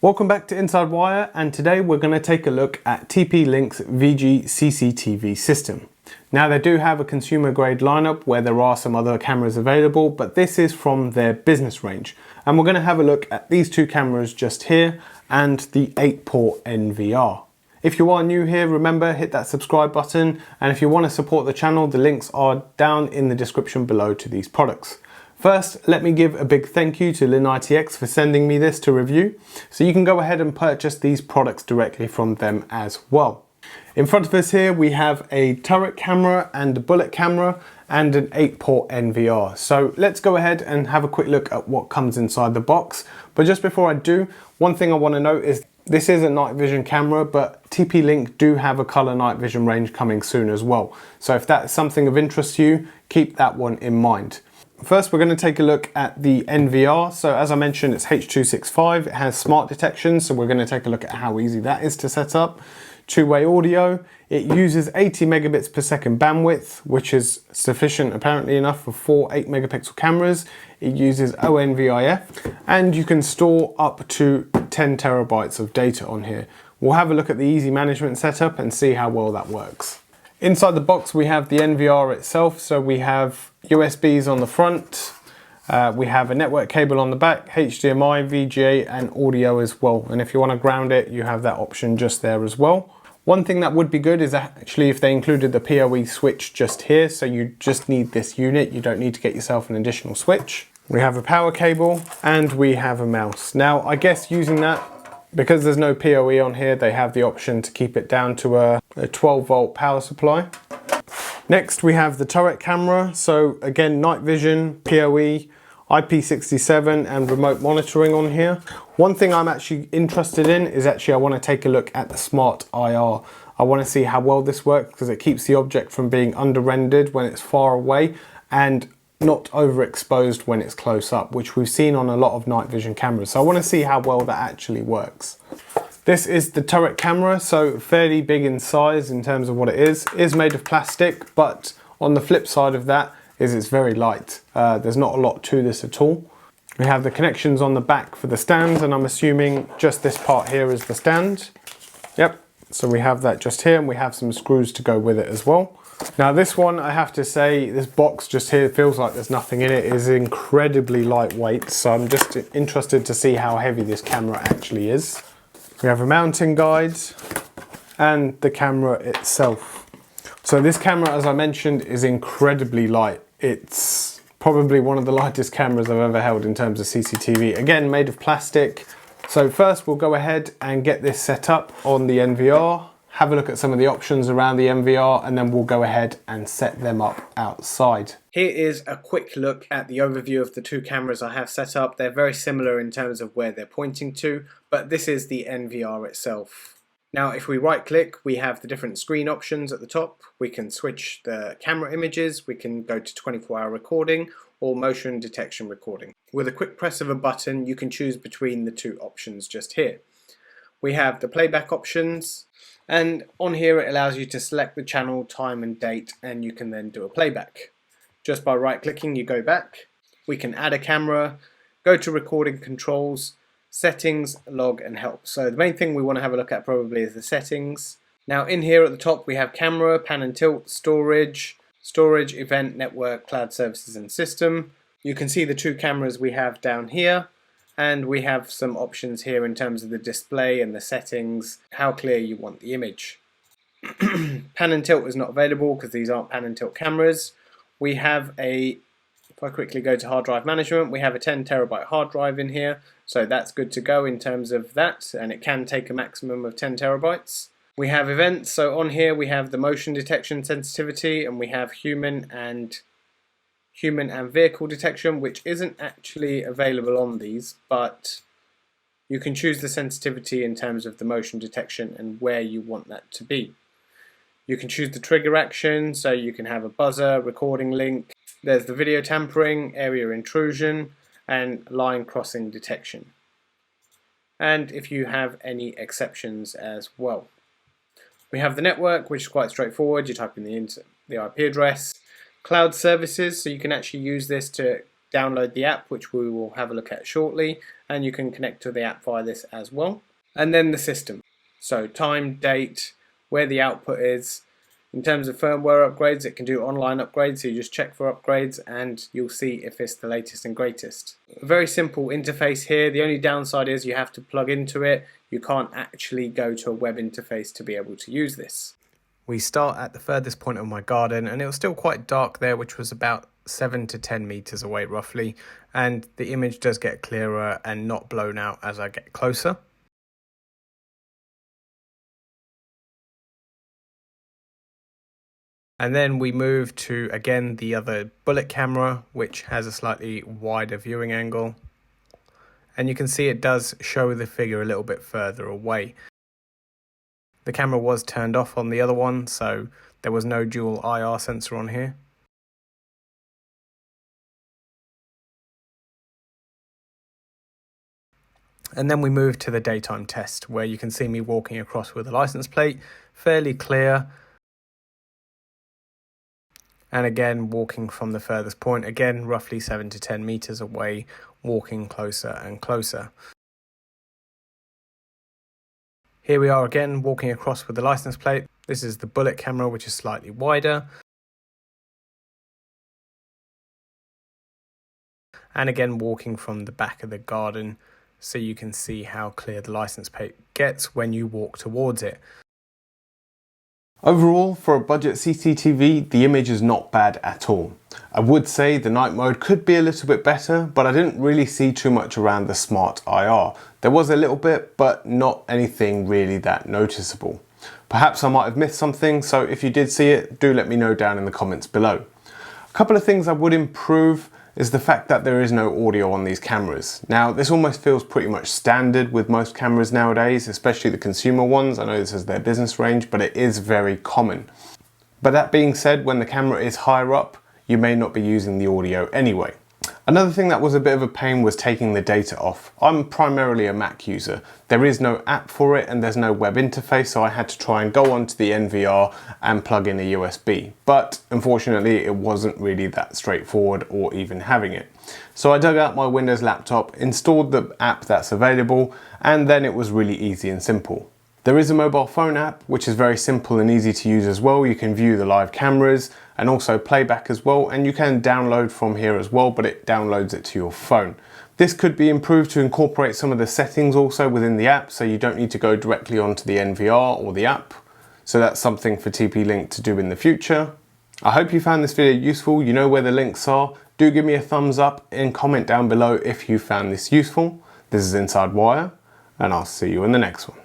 Welcome back to Inside Wire, and today we're going to take a look at TP-Links VIGI CCTV system. Now, they do have a consumer grade lineup where there are some other cameras available, but this is from their business range. And we're going to have a look at these two cameras just here and the 8-port NVR. If you are new here, remember, hit that subscribe button, and if you want to support the channel, the links are down in the description below to these products. First, let me give a big thank you to LinITX for sending me this to review, so you can go ahead and purchase these products directly from them as well. In front of us here we have a turret camera and a bullet camera and an 8-port NVR. So let's go ahead and have a quick look at what comes inside the box. But just before I do, one thing I want to note is this is a night vision camera, but TP-Link do have a color night vision range coming soon as well. So if that's something of interest to you, keep that one in mind. First, we're going to take a look at the NVR. So as I mentioned, it's H.265. It has smart detection, so we're going to take a look at how easy that is to set up. Two-way audio. It uses 80 megabits per second bandwidth, which is sufficient apparently enough for 4 8-megapixel cameras. It uses ONVIF, and you can store up to 10 terabytes of data on here. We'll have a look at the easy management setup and see how well that works. Inside the box we have the NVR itself, so we have USBs on the front, we have a network cable on the back, HDMI, VGA and audio as well, and if you want to ground it you have that option just there as well. One thing that would be good is actually if they included the PoE switch just here, so you just need this unit, you don't need to get yourself an additional switch. We have a power cable and we have a mouse. Now I guess using that, because there's no PoE on here, they have the option to keep it down to a 12-volt power supply. Next we have the turret camera, so again night vision, PoE, IP67 and remote monitoring on here. One thing I'm actually interested in is I want to take a look at the smart IR. I want to see how well this works because it keeps the object from being under-rendered when it's far away and not overexposed when it's close up, which we've seen on a lot of night vision cameras. So I want to see how well that actually works. This is the turret camera, so fairly big in size in terms of what it is. It is made of plastic, but on the flip side of that is it's very light. There's not a lot to this at all. We have the connections on the back for the stands, and I'm assuming just this part here is the stand. Yep, so we have that just here, and we have some screws to go with it as well. Now this one, I have to say, this box just here feels like there's nothing in it. It is incredibly lightweight, so I'm just interested to see how heavy this camera actually is. We have a mounting guide and the camera itself. So this camera, as I mentioned, is incredibly light. It's probably one of the lightest cameras I've ever held in terms of CCTV. Again, made of plastic. So first we'll go ahead and get this set up on the NVR, have a look at some of the options around the NVR, and then we'll go ahead and set them up outside. Here is a quick look at the overview of the two cameras I have set up. They're very similar in terms of where they're pointing to, but this is the NVR itself. Now if we right click, we have the different screen options at the top. We can switch the camera images, we can go to 24-hour recording or motion detection recording. With a quick press of a button you can choose between the two options just here. We have the playback options, and on here it allows you to select the channel, time and date, and you can then do a playback. Just by right clicking you go back. We can add a camera, go to recording controls, settings, log and help. So the main thing we want to have a look at probably is the settings. Now in here at the top we have camera, pan and tilt, storage, event, network, cloud services and system. You can see the two cameras we have down here, and we have some options here in terms of the display and the settings, how clear you want the image. Pan and tilt is not available because these aren't pan and tilt cameras. We have if I quickly go to hard drive management, we have a 10 terabyte hard drive in here, so that's good to go in terms of that, and it can take a maximum of 10 terabytes. We have events, so on here we have the motion detection sensitivity, and we have human and vehicle detection, which isn't actually available on these, but you can choose the sensitivity in terms of the motion detection and where you want that to be. You can choose the trigger action, so you can have a buzzer, recording link. There's the video tampering, area intrusion, and line crossing detection. And if you have any exceptions as well. We have the network, which is quite straightforward. You type in the IP address. Cloud services, so you can actually use this to download the app, which we will have a look at shortly, and you can connect to the app via this as well. And then the system. So time, date, where the output is. In terms of firmware upgrades, it can do online upgrades, so you just check for upgrades and you'll see if it's the latest and greatest. A very simple interface here. The only downside is you have to plug into it. You can't actually go to a web interface to be able to use this. We start at the furthest point of my garden, and it was still quite dark there, which was about 7 to 10 meters away roughly, and the image does get clearer and not blown out as I get closer. And then we move to, again, the other bullet camera, which has a slightly wider viewing angle. And you can see it does show the figure a little bit further away. The camera was turned off on the other one, so there was no dual IR sensor on here. And then we move to the daytime test, where you can see me walking across with a license plate, fairly clear. And again, walking from the furthest point, again, roughly 7 to 10 meters away, walking closer and closer. Here we are again, walking across with the license plate. This is the bullet camera, which is slightly wider. And again, walking from the back of the garden, so you can see how clear the license plate gets when you walk towards it. Overall, for a budget CCTV, the image is not bad at all. I would say the night mode could be a little bit better, but I didn't really see too much around the smart IR. There was a little bit, but not anything really that noticeable. Perhaps I might have missed something, so if you did see it, do let me know down in the comments below. A couple of things I would improve is the fact that there is no audio on these cameras. Now, this almost feels pretty much standard with most cameras nowadays, especially the consumer ones. I know this is their business range, but it is very common. But that being said, when the camera is higher up, you may not be using the audio anyway. Another thing that was a bit of a pain was taking the data off. I'm primarily a Mac user. There is no app for it and there's no web interface, so I had to try and go onto the NVR and plug in a USB. But unfortunately, it wasn't really that straightforward or even having it. So I dug out my Windows laptop, installed the app that's available, and then it was really easy and simple. There is a mobile phone app, which is very simple and easy to use as well. You can view the live cameras and also playback as well, and you can download from here as well, but it downloads it to your phone. This could be improved to incorporate some of the settings also within the app, so you don't need to go directly onto the NVR or the app. So that's something for TP-Link to do in the future. I hope you found this video useful. You know where the links are. Do give me a thumbs up and comment down below if you found this useful. This is Inside Wire, and I'll see you in the next one.